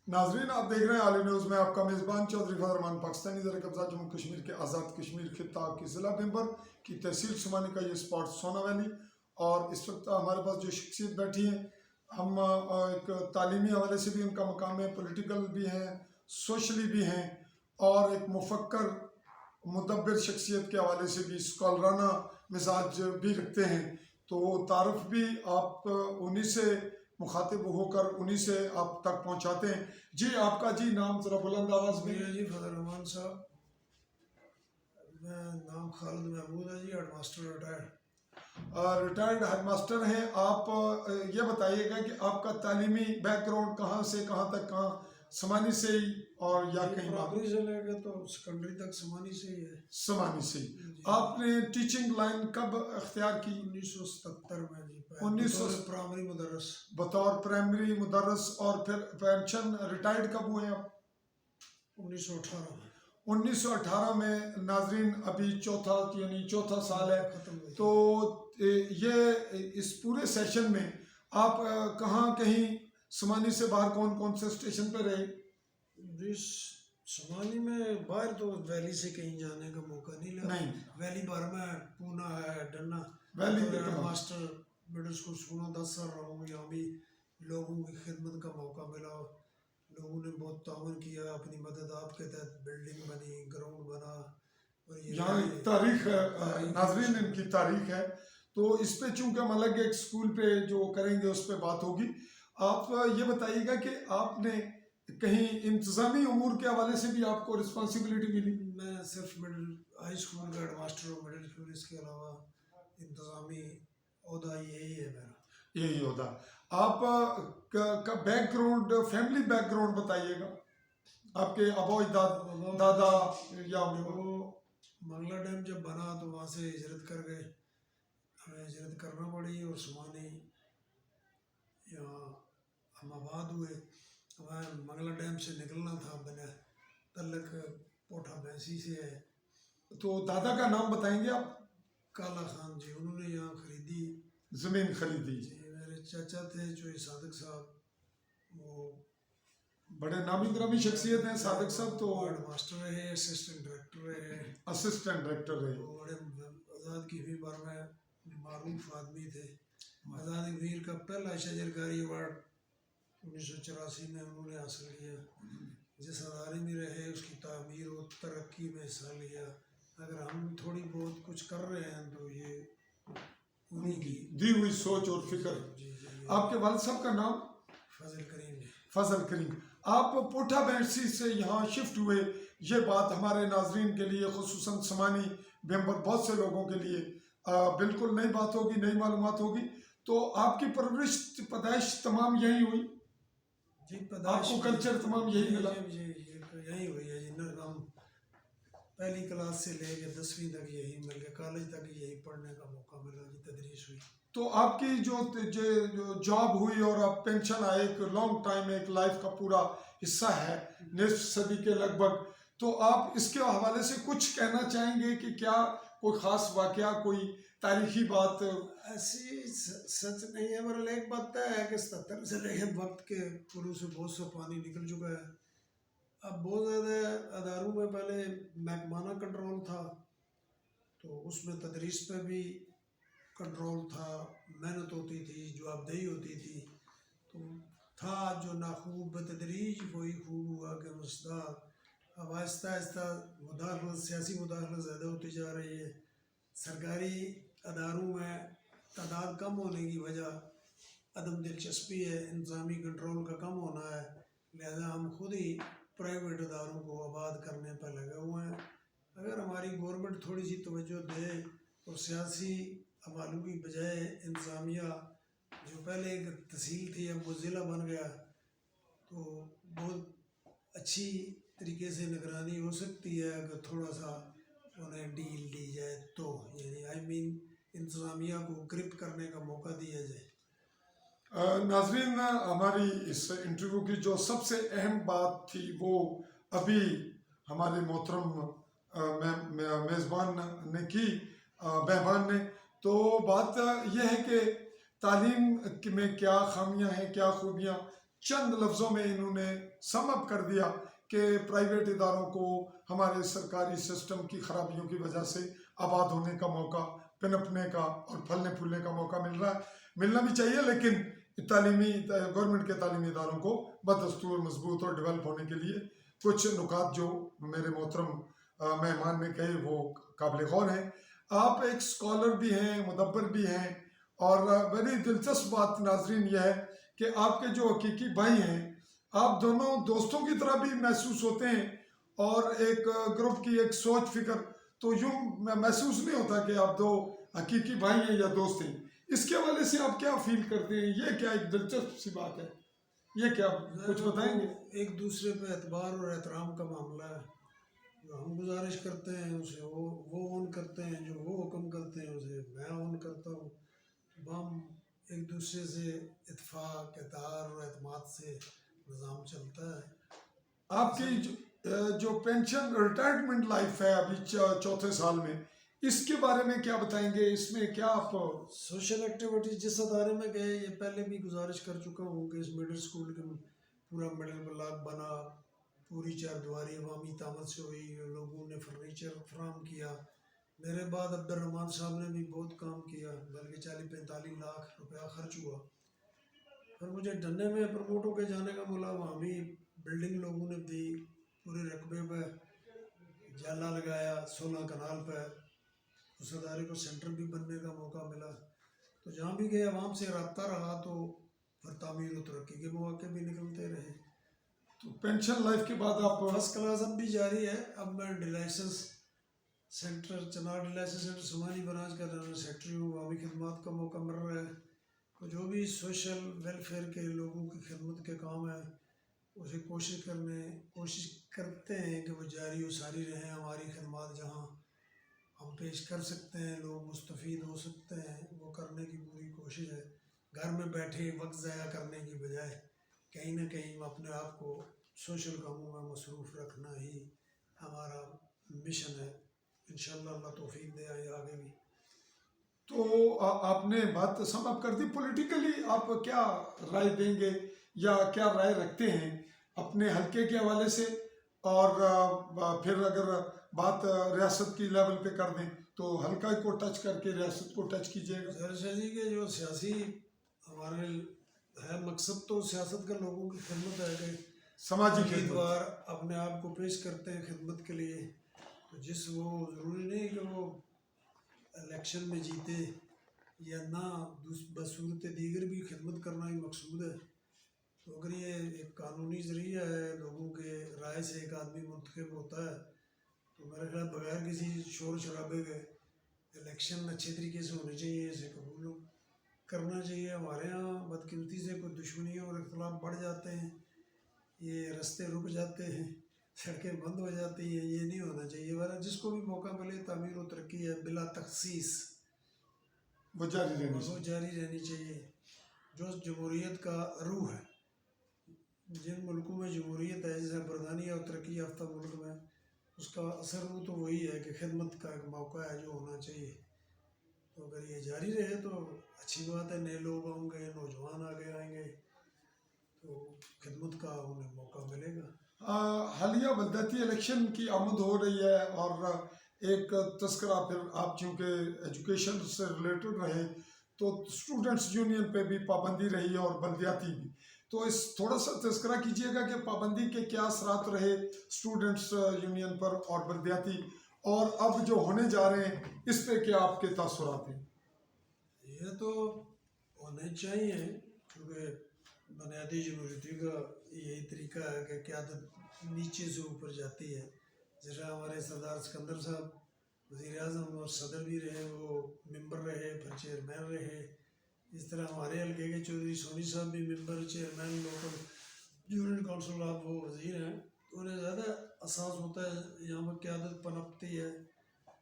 ناظرین آپ دیکھ رہے ہیں عالی نیوز میں آپ کا میزبان چودھری فضل الرحمان پاکستانی زیر قبضہ جموں کشمیر کے آزاد کشمیر خطہ کی ضلع ممبر کی تحصیل سمانی کا یہ اسپاٹ سونا ویلی، اور اس وقت ہمارے پاس جو شخصیت بیٹھی ہیں، ہم ایک تعلیمی حوالے سے بھی ان کا مقام ہے، پولیٹیکل بھی ہیں، سوشلی بھی ہیں، اور ایک مفکر مدبر شخصیت کے حوالے سے بھی اسکالرانہ مزاج بھی رکھتے ہیں۔ تو تعارف بھی آپ انہی سے مخاطب ہو کر انہی سے آپ تک پہنچاتے ہیں۔ جی آپ کا نام ذرا بلند آواز میں۔ جی فضل الرحمان صاحب، میں نام خالد محمود ہے ji, head master retired head master ہیں آپ۔ یہ بتائیے گا کہ آپ کا تعلیمی بیک گراؤنڈ کہاں سے کہاں تک، کہاں سمانی سے ہی اور یا کہیں بات؟ پرائمری سے لے کے تو سیکنڈری تک سمانی سے ہی ہے۔ سمانی سے ہی۔ آپ نے ٹیچنگ لائن کب اختیار کی؟ 1977 میں جی، بطور پرائمری مدرس۔ بطور پرائمری مدرس، اور پھر پینشن ریٹائرڈ کب ہوئے آپ؟ 1918 میں۔ 1918 میں۔ ناظرین ابھی چوتھا سال ہے، تو یہ اس پورے سیشن میں آپ کہاں کہیں سمانی سے باہر کون کون سے اسٹیشن پہ رہے؟ جی سمانی میں باہر تو ویلی سے کہیں جانے کا موقع نہیں لگا۔ نہیں، ویلی بھر میں پونا ہے، ڈنا ویلی ہیڈ ماسٹر مڈل اسکول سونا 10 سال رہا ہوں۔ یہاں بھی لوگوں کی خدمت کا موقع ملا، لوگوں نے بہت تعاون کیا، اپنی مدد آپ کے تحت بلڈنگ بنی، گراؤنڈ بنا، اور یہاں ایک تاریخ ہے ناظرین، ان کی تاریخ ہے۔ تو اس پہ چونکہ ہم الگ ایک سکول پہ جو کریں گے اس پہ بات ہوگی۔ آپ یہ بتائیے گا کہ آپ نے کہیں انتظامی امور کے حوالے سے بھی آپ کو رسپانسبلٹی ملی؟ میں صرف ہائی اسکول کا ہیڈ ماسٹر ہوں، مڈل اسکول، اس کے علاوہ انتظامی عہدہ یہی ہے میرا۔ یہی ہوتا۔ آپ کا back ground, family back ground بتائیے گا، آپ کے ابا اجداد، دادا یا وہ منگلہ ڈیم جب بنا تو وہاں سے ہجرت کر گئے، ہمیں ہجرت کرنا پڑی، اور سمانی یہاں ہم آباد ہوئے۔ ہمیں منگلہ ڈیم سے نکلنا تھا، بنا تعلق پوٹھا بینسی سے ہے۔ تو دادا کا نام بتائیں گے آپ؟ کالا خان جی، انہوں نے یہاں خریدی، زمین خریدی۔ جی میرے چاچا تھے جو صادق صاحب، وہ بڑے نامی گرامی شخصیت ہیں صادق صاحب، تو ہیڈ ماسٹر رہے، اسسٹنٹ ڈائریکٹر رہے، اسسٹنٹ ڈائریکٹر رہے۔ وہ بڑے آزاد کشمیر بھر میں معروف آدمی تھے۔ آزاد کشمیر کا پہلا شجرکاری ایوارڈ 1984 میں انہوں نے حاصل کیا۔ جس ادارے میں رہے اس کی تعمیر و ترقی میں حصہ لیا۔ اگر ہم تھوڑی بہت کچھ کر رہے ہیں تو یہ انہیں کی دی ہوئی سوچ اور فکر۔ جی جی۔ آپ کے والد صاحب کا نام؟ فضل کریم جی۔ فضل کریم۔ آپ پوٹھا بینسی سے یہاں شفٹ ہوئے، یہ بات ہمارے ناظرین کے لیے، خصوصاً سمانی ممبر بہت سے لوگوں کے لیے بالکل نئی بات ہوگی، نئی معلومات ہوگی۔ تو آپ کی پرورش پیدائش تمام یہیں ہوئی؟ جی آپ کو کلچر تمام یہی ملا؟ جی یہی ہوئی ہے جی۔ ہم پہلی کلاس سے لے کے 10ویں تک یہی مل گیا، کالج تک یہی پڑھنے کا موقع ملا جی، تدریس ہوئی۔ تو آپ کی جو جاب ہوئی اور آپ پینشن آئے، ایک لانگ ٹائم، ایک لائف کا پورا حصہ ہے، نصف صدی کے لگ بھگ، تو آپ اس کے حوالے سے کچھ کہنا چاہیں گے کہ کیا کوئی خاص واقعہ، کوئی تاریخی بات؟ ایسی سچ نہیں ہے، مگر ایک بات طے ہے کہ 77 سے لے کے وقت کے پلوں سے بہت سا پانی نکل چکا ہے۔ اب بہت زیادہ اداروں میں پہلے محکمانہ کنٹرول تھا، تو اس میں تدریس پہ بھی کنٹرول تھا، محنت ہوتی تھی، جوابدہی ہوتی تھی، تو تھا جو ناخوب بتدریج وہی خوب ہوا کہ مصداق۔ اب آہستہ آہستہ مداخلت، سیاسی مداخلت زیادہ ہوتی جا رہی ہے۔ سرکاری اداروں میں تعداد کم ہونے کی وجہ عدم دلچسپی ہے، انتظامی کنٹرول کا کم ہونا ہے، لہذا ہم خود ہی پرائیویٹ اداروں کو آباد کرنے پر لگے ہوئے ہیں۔ اگر ہماری گورنمنٹ تھوڑی سی توجہ دے اور سیاسی حوالوں کی بجائے انتظامیہ، جو پہلے ایک تحصیل تھی اب وہ ضلع بن گیا، تو بہت اچھی طریقے سے نگرانی ہو سکتی ہے اگر تھوڑا سا انہیں ڈیل دی جائے تو، یعنی انتظامیہ کو گرپ کرنے کا موقع دیا جائے۔ ناظرین، ہماری اس انٹرویو کی جو سب سے اہم بات تھی وہ ابھی ہمارے محترم میزبان نے کی، مہمان نے، تو بات یہ ہے کہ تعلیم میں کیا خامیاں ہیں، کیا خوبیاں، چند لفظوں میں انہوں نے سم اپ کر دیا کہ پرائیویٹ اداروں کو ہمارے سرکاری سسٹم کی خرابیوں کی وجہ سے آباد ہونے کا موقع، پنپنے کا اور پھلنے پھولنے کا موقع مل رہا ہے. ملنا بھی چاہیے، لیکن گورنمنٹ کے تعلیمی اداروں کو بدستور مضبوط اور ڈیولپ ہونے کے لیے کچھ نکات جو میرے محترم مہمان نے کہے وہ قابل غور ہیں. آپ ایک اسکالر بھی ہیں، مدبر بھی ہیں، اور بڑی دلچسپ بات ناظرین یہ ہے کہ آپ کے جو حقیقی بھائی ہیں، آپ دونوں دوستوں کی طرح بھی محسوس ہوتے ہیں، اور ایک گروپ کی ایک سوچ فکر تو یوں محسوس نہیں ہوتا کہ آپ دو حقیقی بھائی ہیں یا دوست ہیں. اس کے حوالے سے آپ کیا فیل کرتے ہیں؟ یہ کیا ایک دلچسپ سی بات ہے، یہ کیا کچھ بتائیں گے؟ ایک دوسرے پہ اعتبار اور احترام کا معاملہ ہے. جو ہم گزارش کرتے ہیں اسے وہ اون کرتے ہیں، جو وہ حکم کرتے ہیں اسے میں اون کرتا ہوں. ہم ایک دوسرے سے اتفاق، اتحاد اور اعتماد سے نظام چلتا ہے. آپ کی جو پینشن ریٹائرمنٹ لائف ہے ابھی چوتھے سال میں، اس کے بارے میں کیا بتائیں گے؟ اس میں کیا آپ سوشل ایکٹیویٹیز جس ادارے میں گئے، یہ پہلے بھی گزارش کر چکا ہوں کہ اس مڈل اسکول کے پورا مڈل بلاک بنا، پوری چار دیواری عوامی تعمت سے ہوئی، لوگوں نے فرنیچر فراہم کیا. میرے بعد عبد الرحمان صاحب نے بھی بہت کام کیا، بلکہ 40-45 لاکھ روپیہ خرچ ہوا. پھر مجھے ڈننے میں پروموٹ ہو کے جانے کا ملا، وہاں بھی بلڈنگ لوگوں نے دی، پورے رقبے پہ جالا لگایا، 16 کنال پہ. اس ادارے کو سینٹر بھی بننے کا موقع ملا. تو جہاں بھی گئے عوام سے رابطہ رہا، تو پھر تعمیر و ترقی کے مواقع بھی نکلتے رہے. تو پینشن لائف کے بعد آپ فرسٹ کلاس اب بھی جاری ہے. اب میں ڈیلائسنس سینٹر، چنار ڈیلائسنس سینٹر سماجی برانچ کا جنرل سیکرٹری ہوں. عوامی خدمات کا موقع مل رہا ہے، تو جو بھی سوشل ویلفیئر کے لوگوں کی خدمت کے کام ہیں اسے کوشش کرتے ہیں کہ وہ جاری و ساری رہیں. ہماری خدمات جہاں ہم پیش کر سکتے ہیں، لوگ مستفید ہو سکتے ہیں، وہ کرنے کی پوری کوشش ہے. گھر میں بیٹھے وقت ضائع کرنے کی بجائے کہیں نہ کہیں اپنے آپ کو سوشل کاموں میں مصروف رکھنا ہی ہمارا مشن ہے. انشاءاللہ اللہ توفیق دے آگے بھی. تو آپ نے بات سم اپ کر دی. پولیٹیکلی آپ کیا رائے دیں گے یا کیا رائے رکھتے ہیں اپنے حلقے کے حوالے سے؟ اور پھر اگر بات ریاست کی لیول پہ کر دیں تو حلقہ کو ٹچ کر کے ریاست کو ٹچ کیجیے گا. ظاہر شاہ جی کے جو سیاسی ہمارے ہے مقصد، تو سیاست کا لوگوں کی خدمت ہے کہ سماجی خدمت. امیدوار اپنے آپ کو پیش کرتے ہیں خدمت کے لیے. تو وہ ضروری نہیں کہ وہ الیکشن میں جیتے یا نہ، بصورت دیگر بھی خدمت کرنا ہی مقصود ہے. تو اگر یہ ایک قانونی ذریعہ ہے، لوگوں کے رائے سے ایک آدمی منتخب ہوتا ہے، تو میرے خیال بغیر کسی شور شرابے کے الیکشن اچھے طریقے سے ہونے چاہیے، اسے قبول کرنا چاہیے. ہمارے ہاں بدقسمتی سے کوئی دشمنیاں اور اختلاف بڑھ جاتے ہیں، یہ رستے رک جاتے ہیں، سڑکیں بند ہو جاتی ہیں. یہ نہیں ہونا چاہیے. ورنہ جس کو بھی موقع ملے، تعمیر و ترقی ہے بلا تخصیص، وہ جاری رہنی وہ چاہیے. جاری رہنی چاہیے، جو جمہوریت کا روح ہے. جن ملکوں میں جمہوریت ہے، جیسے برطانیہ اور ترقی یافتہ ملک میں، اس کا اثر وہ تو وہی ہے کہ خدمت کا ایک موقع ہے جو ہونا چاہیے. تو اگر یہ جاری رہے تو اچھی بات ہے. نئے لوگ آئیں گے، نوجوان آگے آئیں گے، تو خدمت کا انہیں موقع ملے گا. حالیہ بلدیاتی الیکشن کی آمد ہو رہی ہے، اور ایک تذکرہ پھر آپ چونکہ ایجوکیشن سے ریلیٹڈ رہے تو اسٹوڈنٹس یونین پہ بھی پابندی رہی اور بلدیاتی بھی. تو اس تھوڑا سا تذکرہ کیجیے گا کہ پابندی کے کیا اثرات رہے اسٹوڈنٹس یونین پر اور بلدیاتی، اور اب جو ہونے جا رہے ہیں اس پہ کیا آپ کے تاثرات ہیں؟ یہ تو ہونے چاہیے، کیونکہ بنیادی جمہوریتی کا یہی طریقہ ہے کہ قیادت نیچے سے اوپر جاتی ہے. جیسے ہمارے سردار سکندر صاحب وزیر اعظم اور صدر بھی رہے، وہ ممبر رہے، پھر چیئرمین رہے. اس طرح ہمارے حلقے کے چودھری سونی صاحب بھی member, chairman local union council of, وہ وزیر ہیں. تو انہیں زیادہ احساس ہوتا ہے، یہاں پر قیادت پنپتی ہے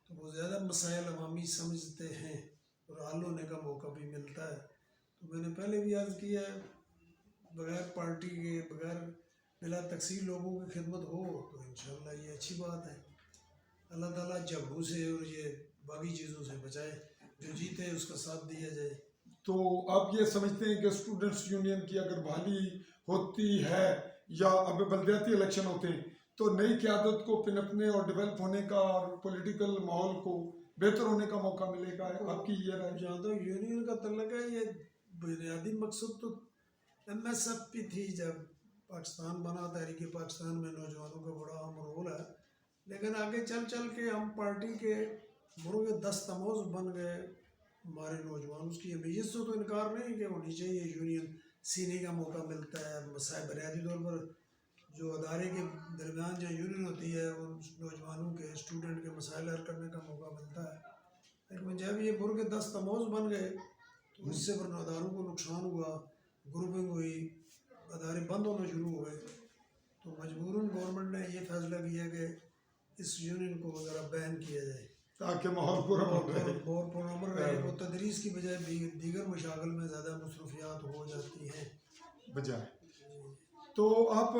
تو وہ زیادہ مسائل عوامی سمجھتے ہیں اور حل ہونے کا موقع بھی ملتا ہے. تو میں نے پہلے بھی عرض کیا ہے، بغیر پارٹی کے، بغیر بلا تقسیم لوگوں کی خدمت ہو تو انشاءاللہ یہ اچھی بات ہے. اللہ تعالیٰ جھگڑوں سے اور یہ باقی چیزوں سے بچائے، جو جیتے اس کا ساتھ دیا جائے. تو آپ یہ سمجھتے ہیں کہ اسٹوڈنٹس یونین کی اگر بحالی ہوتی ہے یا اب بلدیاتی الیکشن ہوتے ہیں تو نئی قیادت کو پنپنے اور ڈیولپ ہونے کا اور پولیٹیکل ماحول کو بہتر ہونے کا موقع ملے گا؟ آپ کی یہ رائے؟ جہاں تک یونین کا تعلق ہے، یہ بنیادی مقصد تو ایم ایس ایف پی تھی جب پاکستان بنا، تحریک پاکستان میں نوجوانوں کا بڑا اہم رول ہے، لیکن آگے چل چل کے ہم پارٹی کے مرغ دستموز بن گئے ہمارے نوجوان. اس کی اہمیت سے تو انکار نہیں کہ ہونی چاہیے، یونین سینے کا موقع ملتا ہے، مسائل بنیادی طور پر جو ادارے کے درمیان جو یونین ہوتی ہے ان نوجوانوں کے اسٹوڈنٹ کے مسائل حل کرنے کا موقع ملتا ہے. لیکن جب یہ مرغ دستموز بن گئے تو اس سے پھر اداروں کو نقصان ہوا، گروپنگ ہوئی، ادارے بند ہونا شروع ہو گئے. تو مجبوراً گورنمنٹ نے یہ فیصلہ کیا کہ اس یونین کو ذرا بین کیا جائے تاکہ ماحول پرامن رہے. اور پرامن رہے. وہ تدریس کی بجائے دیگر مشاغل میں زیادہ مصروفیات ہو جاتی ہیں بجائے. تو آپ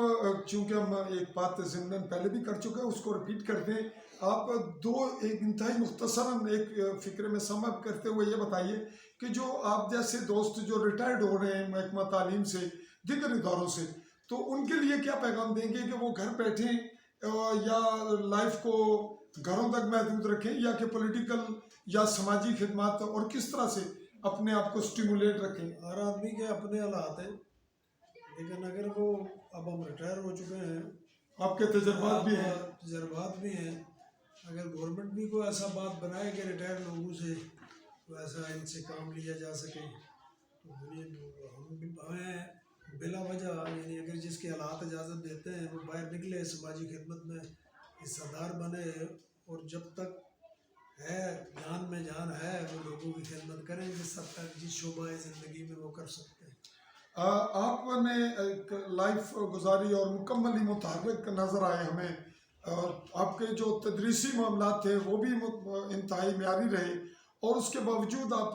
چونکہ ہم ایک بات ضمن پہلے بھی کر چکے ہیں اس کو رپیٹ کرتے ہیں. آپ ایک انتہائی مختصراً ایک فکرے میں سم اپ کرتے ہوئے یہ بتائیے کہ جو آپ جیسے دوست جو ریٹائرڈ ہو رہے ہیں محکمہ تعلیم سے، دیگر اداروں سے، تو ان کے لیے کیا پیغام دیں گے کہ وہ گھر بیٹھیں یا لائف کو گھروں تک محدود رکھیں، یا کہ پولیٹیکل یا سماجی خدمات، اور کس طرح سے اپنے آپ کو سٹیمولیٹ رکھیں؟ ہر آدمی کے اپنے حالات ہیں، لیکن اگر وہ اب ہم ریٹائر ہو چکے ہیں، آپ کے تجربات بھی ہیں. تجربات بھی ہیں، اگر گورنمنٹ بھی کوئی ایسا بات بنائے کہ ریٹائر لوگوں سے کوئی ایسا ان سے کام لیا جا سکے تو ہمیں بلا وجہ، یعنی اگر جس کے حالات اجازت دیتے ہیں وہ باہر نکلے، سماجی خدمت میں حصہ دار بنے، اور جب تک ہے جان میں جان ہے وہ لوگوں کی خدمت کریں جس حد تک، جس شعبہ زندگی میں وہ کر سکتے ہیں. آپ نے ایک لائف گزاری اور مکمل ہی متحرک نظر آئے ہمیں. آپ کے جو تدریسی معاملات تھے وہ بھی انتہائی معیاری رہے، اور اس کے باوجود آپ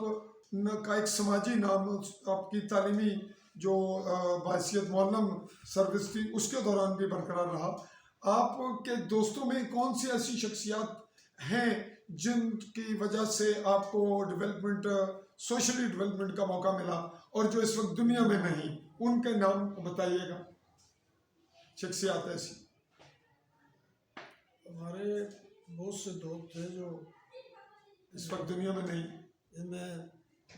کا ایک سماجی نام، آپ کی تعلیمی جو باحثیت معلم سروس تھی اس کے دوران بھی برقرار رہا. آپ کے دوستوں میں کون سی ایسی شخصیات ہیں جن کی وجہ سے آپ کو ڈیولپمنٹ، سوشلی ڈیولپمنٹ کا موقع ملا، اور جو اس وقت دنیا میں نہیں، ان کے نام بتائیے گا، شخصیات ایسی؟ ہمارے بہت سے دوست تھے جو اس وقت دنیا میں نہیں. ان میں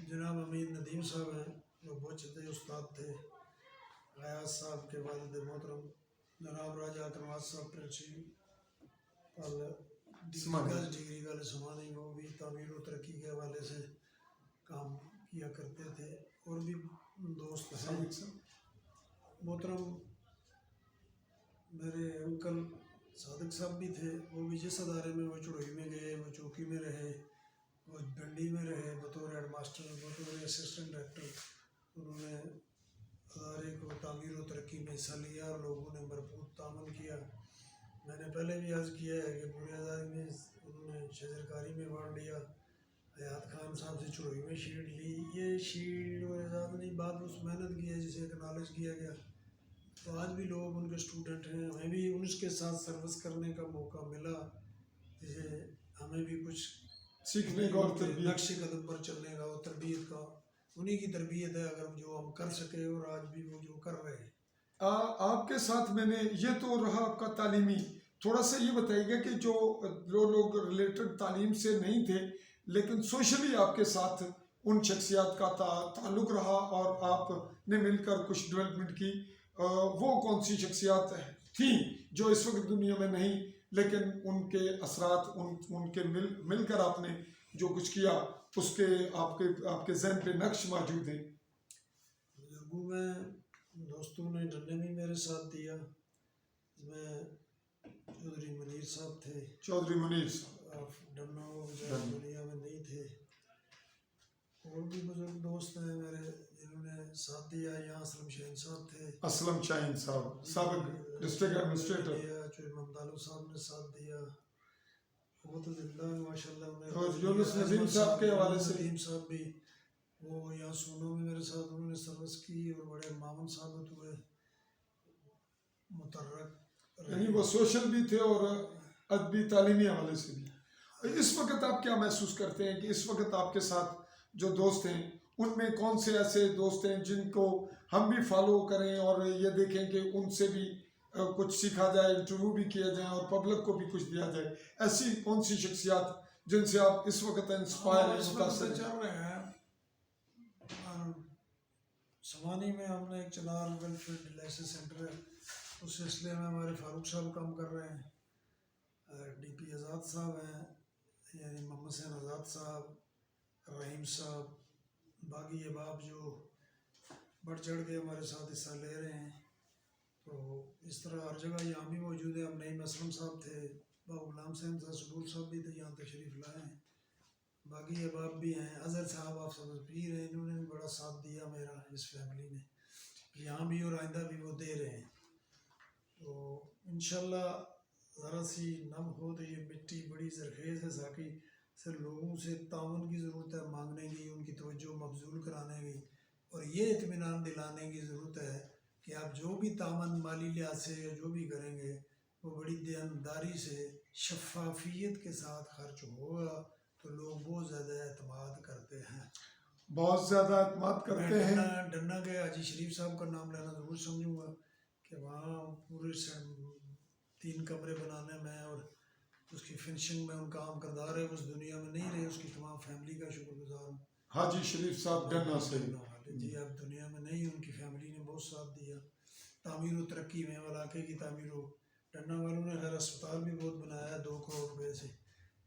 جناب امین ندیم صاحب ہیں جو بہت چھتے استاد تھے، غیاث صاحب کے والد محترم جناب راجہ کنواز صاحب پرنسپل ڈگری کالج سمانی، وہ بھی تعمیر و ترقی کے حوالے سے کام کیا کرتے تھے. اور بھی دوست ہیں. محترم میرے انکل صادق صاحب بھی تھے، وہ بھی جس ادارے میں وہ چڑوئی میں گئے، وہ چوکی میں رہے، وہ ڈنڈی میں رہے بطور ہیڈ ماسٹر، بطور اسسٹنٹ ڈائریکٹر. انہوں نے ادارے کو تعمیر و ترقی میں حصہ لیا اور لوگوں نے بھرپور تعاون کیا. میں نے پہلے بھی عرض کیا ہے کہ پورے آزادی میں انہوں نے شجرکاری میں وارڈ لیا، حیات خان صاحب سے چڑوئی میں شیٹ لی. یہ شیٹ و اعزاز نہیں، بات اس محنت کی ہے جسے اکنالج کیا گیا. تو آج بھی لوگ ان کے اسٹوڈنٹ ہیں، ہمیں بھی ان کے ساتھ سروس کرنے کا موقع ملا، جسے ہمیں بھی کچھ سیکھنے کا اور تربیت، نقش قدم پر چلنے کا اور تربیت کا، انہی کی تربیت ہے اگر جو ہم کر سکے، اور آج بھی وہ جو کر رہے ہیں. آپ کے ساتھ میں نے یہ تو رہا آپ کا تعلیمی. تھوڑا سا یہ بتائیے گا کہ جو لوگ ریلیٹڈ تعلیم سے نہیں تھے لیکن سوشلی آپ کے ساتھ ان شخصیات کا تعلق رہا اور آپ نے مل کر کچھ ڈیولپمنٹ کی، وہ کون سی شخصیات تھیں جو اس وقت دنیا میں نہیں، لیکن ان کے اثرات، ان کے مل کر آپ نے جو کچھ کیا اس کے آپ کے ذہن پہ نقش موجود ہیں؟ بزرگوں میں دوستوں نے ڈنڈے بھی میرے ساتھ دیا، میں چودھری منیر صاحب تھے. چودھری منیر صاحب ڈنو دنیا میں نہیں تھے. اور بھی بزرگ دوست ہیں میرے جنہوں نے ساتھ دیا. یہاں اسلم شاہین صاحب تھے، اسلم شاہین صاحب سابق ڈسٹرکٹ ایڈمنسٹریٹر. چوہر ممدالو صاحب نے ساتھ دیا، وہ تو زندہ ہیں ماشاء اللہ. اور یونس ندیم صاحب کے حوالے سے ندیم صاحب بھی وہ یہاں سونو میں میرے ساتھ انہوں نے سروس کی اور بڑے معاون ثابت ہوئے، متحرک، یعنی وہ سوشل بھی تھے اور ادبی تعلیمی حوالے سے بھی. اس وقت آپ کیا محسوس کرتے ہیں کہ اس وقت آپ کے ساتھ جو دوست ہیں ان میں کون سے ایسے دوست ہیں جن کو ہم بھی فالو کریں اور یہ دیکھیں کہ ان سے بھی کچھ سیکھا جائے, انٹرویو بھی کیا جائے اور پبلک کو بھی کچھ دیا جائے؟ ایسی کون سی شخصیات جن سے آپ اس وقت انسپائر ہیں, اس وقت متاثر ہیں؟ چل رہے ہیں سوانی میں ہم نے ایک چنار ویلفیئر ڈائلسس سینٹر ہے, اس سلسلے میں ہمارے فاروق صاحب کام کر رہے ہیں, ڈی پی آزاد صاحب ہیں, یعنی محمد حسین آزاد صاحب, رحیم صاحب, باقی احباب جو بڑھ چڑھ کے ہمارے ساتھ حصہ لے رہے ہیں. تو اس طرح ہر جگہ یہاں بھی موجود ہے. ہم نعیم اسلم صاحب تھے, بابو غلام حسین صاحب, سبور صاحب بھی تھے, یہاں تشریف لائے ہیں. باقی احباب بھی ہیں, اظہر صاحب آپ سب پیر ہیں, انہوں نے بھی بڑا ساتھ دیا میرا اس فیملی نے, یہاں بھی اور آئندہ بھی وہ دے رہے ہیں. تو انشاءاللہ ذرا سی نم ہو تو یہ مٹی بڑی زرخیز ہے ساقی, صرف لوگوں سے تعاون کی ضرورت ہے, مانگنے کی, ان کی توجہ مبذول کرانے کی, اور یہ اطمینان دلانے کی ضرورت ہے کہ آپ جو بھی تعاون مالی لحاظ سے یا جو بھی کریں گے وہ بڑی دینداری سے شفافیت کے ساتھ خرچ ہوگا, تو لوگ بہت زیادہ اعتماد کرتے ہیں. بہت زیادہ اعتماد کرتے ہیں. ڈنہ کے حاجی شریف صاحب کا نام لینا ضرور سمجھوں گا کہ وہاں پورے 3 کمرے بنانے میں اور اس کی فنشنگ میں ان کا عام کردار ہے. اس دنیا میں نہیں رہے, اس کی تمام فیملی کا شکر گزار ہوں. حاجی شریف صاحب ڈنہ سے جی اب دنیا میں نہیں, ان کی فیملی نے بہت ساتھ دیا تعمیر و ترقی میں, علاقے کی تعمیر و ڈنہ والوں نے خیر اسپتال بھی بہت بنایا ہے 2 کروڑ روپے سے,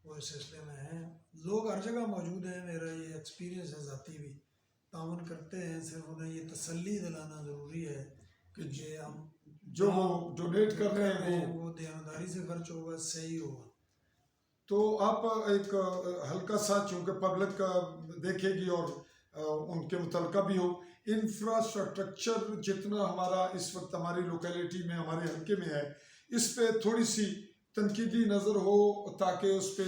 وہ اس سلسلے میں ہیں. لوگ ہر جگہ موجود ہیں, میرا یہ ایکسپیرینس ہے ذاتی بھی, تعاون کرتے ہیں. صرف انہیں یہ تسلی دلانا ضروری ہے کہ ہم جو وہ ڈونیٹ کر رہے ہیں وہ دیانتداری سے خرچ ہوگا, صحیح ہوگا. تو آپ ایک ہلکا سا, چونکہ پبلک دیکھے گی اور ان کے متعلقہ بھی ہو, انفراسٹرکچر جتنا ہمارا اس وقت ہماری لوکیلٹی میں, ہمارے حلقے میں ہے, اس پہ تھوڑی سی تنقیدی نظر ہو تاکہ اس پہ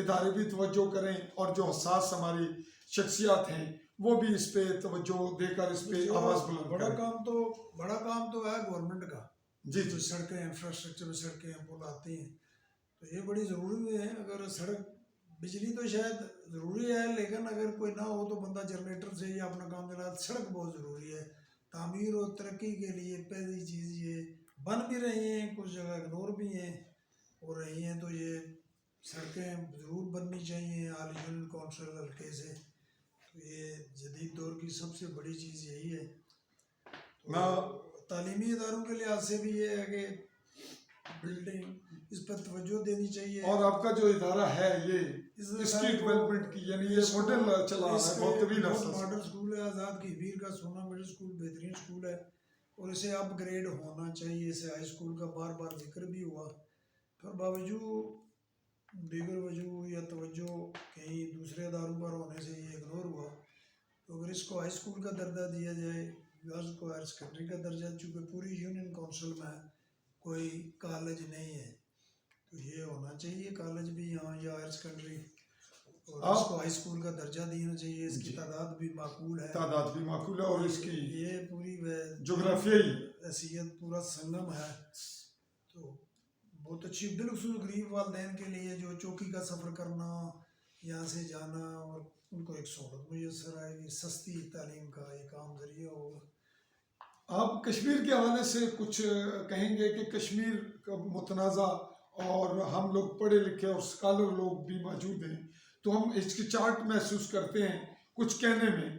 ادارے بھی توجہ کریں اور جو حساس ہماری شخصیات ہیں وہ بھی اس پہ توجہ دے کر اس پہ آواز بلند بڑا کریں. کام تو ہے گورنمنٹ کا. جی جی, سڑکیں, انفراسٹرکچر میں سڑکیں, پل آتے ہیں تو یہ بڑی ضروری ہے. اگر سڑک, بجلی تو شاید ضروری ہے, لیکن اگر کوئی نہ ہو تو بندہ جنریٹر سے یا اپنا کام چلا. سڑک بہت ضروری ہے تعمیر و ترقی کے لیے. پہلی چیز یہ بن بھی رہی ہیں, کچھ جگہ اگنور بھی ہیں ہو رہی ہیں, تو یہ سڑکیں ضرور بننی چاہیے آل یونین کونسل حلقے سے. تو یہ جدید دور کی سب سے بڑی چیز یہی ہے. تعلیمی اداروں کے لحاظ سے بھی یہ ہے کہ بلڈنگ, اس پر توجہ دینی چاہیے. اور آپ کا جو ادارہ ہے یہ اس کی ڈیولپمنٹ کی, یعنی یہ ماڈل چلا رہا ہے بہت طویل عرصہ سے. ماڈل اسکول ہے آزاد کشمیر کا, سونا مڈل اسکول بہترین اسکول ہے اور اسے اپ گریڈ ہونا چاہیے. اسے ہائی اسکول کا بار بار ذکر بھی ہوا, پر باوجود دیگر وجوہ یا توجہ کہیں دوسرے اداروں پر ہونے سے یہ اگنور ہوا. تو اگر اس کو ہائی اسکول کا درجہ دیا جائے, گرلز کو ہائر سیکنڈری کا درجہ, چونکہ پوری یونین کونسل میں کوئی کالج نہیں ہے تو یہ ہونا چاہیے کالج بھی یہاں یا ہائر سیکنڈری, اور اس کو ہائی اسکول کا درجہ دینا چاہیے. اس کی تعداد بھی معقول ہے, اور اس کی یہ پوری جغرافیائی حیثیت پورا سنگم ہے. تو بہت اچھی, بالخصوص غریب والدین کے لیے جو چوکی کا سفر کرنا, یہاں سے جانا, اور ان کو ایک سہولت میسر آئے گی. سستی تعلیم کا ایک عام ذریعہ ہوگا. آپ کشمیر کے حوالے سے کچھ کہیں گے کہ کشمیر کا متنازع اور ہم لوگ پڑھے لکھے اور اسکالر لوگ بھی موجود ہیں, تو ہم ہچکچاہٹ محسوس کرتے ہیں کچھ کہنے میں.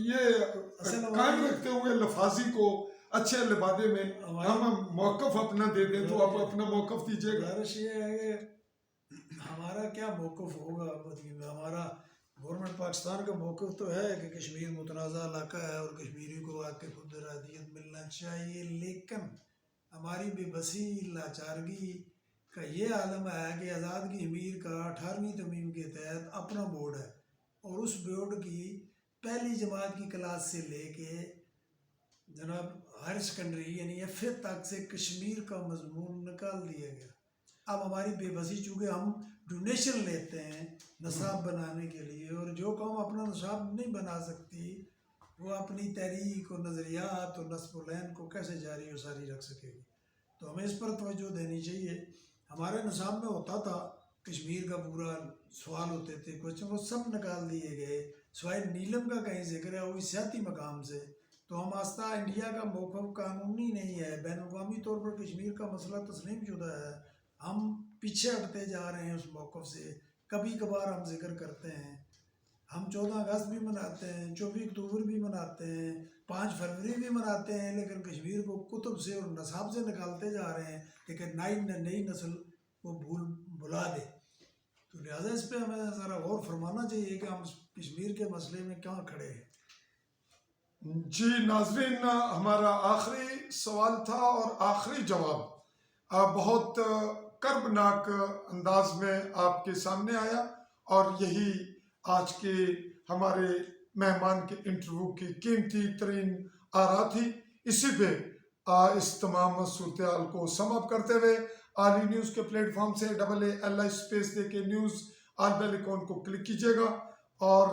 یہ قائم رکھتے ہوئے لفاظی کو اچھے لبادے میں ہم موقف اپنا دے دیں, تو آپ اپنا موقف دیجیے گا. گزارش یہ ہے کہ ہمارا کیا موقف ہوگا. ہمارا گورنمنٹ پاکستان کا موقف تو ہے کہ کشمیر متنازع علاقہ ہے اور کشمیری کو آ کے خود ارادیت ملنا چاہیے, لیکن ہماری بے بسی, لاچارگی کا یہ عالم ہے کہ آزاد کی امیر کا 18ویں ترمیم کے تحت اپنا بورڈ ہے, اور اس بورڈ کی پہلی جماعت کی کلاس سے لے کے جناب ہائر سیکنڈری یعنی ایف اے تک سے کشمیر کا مضمون نکال دیا گیا. اب ہماری بے بسی, چونکہ ہم ڈونیشن لیتے ہیں نصاب بنانے کے لیے, اور جو قوم اپنا نصاب نہیں بنا سکتی وہ اپنی تحریک اور نظریات اور نصب العین کو کیسے جاری و ساری رکھ سکے گی. تو ہمیں اس پر توجہ دینی چاہیے. ہمارے نصاب میں ہوتا تھا کشمیر کا پورا سوال ہوتے تھے کوشچن, وہ سب نکال دیے گئے. سوائے نیلم کا کہیں ذکر ہے وہ بھی سیاحتی مقام سے. تو ہم آستہ انڈیا کا موقف قانونی نہیں ہے, بین الاقوامی طور پر کشمیر کا مسئلہ تسلیم شدہ ہے, ہم پیچھے ہٹتے جا رہے ہیں اس موقف سے. کبھی کبھار ہم ذکر کرتے ہیں, ہم 14 اگست بھی مناتے ہیں, 24 اکتوبر بھی مناتے ہیں, 5 فروری بھی مناتے ہیں, لیکن کشمیر کو کتب سے اور نصاب سے نکالتے جا رہے ہیں لیکن نئی نسل کو بھلا دے. تو لہٰذا اس پہ ہمیں ذرا غور فرمانا چاہیے کہ ہم کشمیر کے مسئلے میں کہاں کھڑے ہیں. جی ناظرین, ہمارا آخری سوال تھا اور آخری جواب بہت کربناک انداز میں آپ کے سامنے آیا, اور یہی آج کے ہمارے مہمان کے انٹرویو کی قیمتی ترین آرا تھی. اسی پہ اس تمام صورتحال کو سم اپ کرتے ہوئے عالی نیوز کے پلیٹ فارم سے AALI اسپیس دے کے نیوز آل بیل آئیکن کو کلک کیجیے گا, اور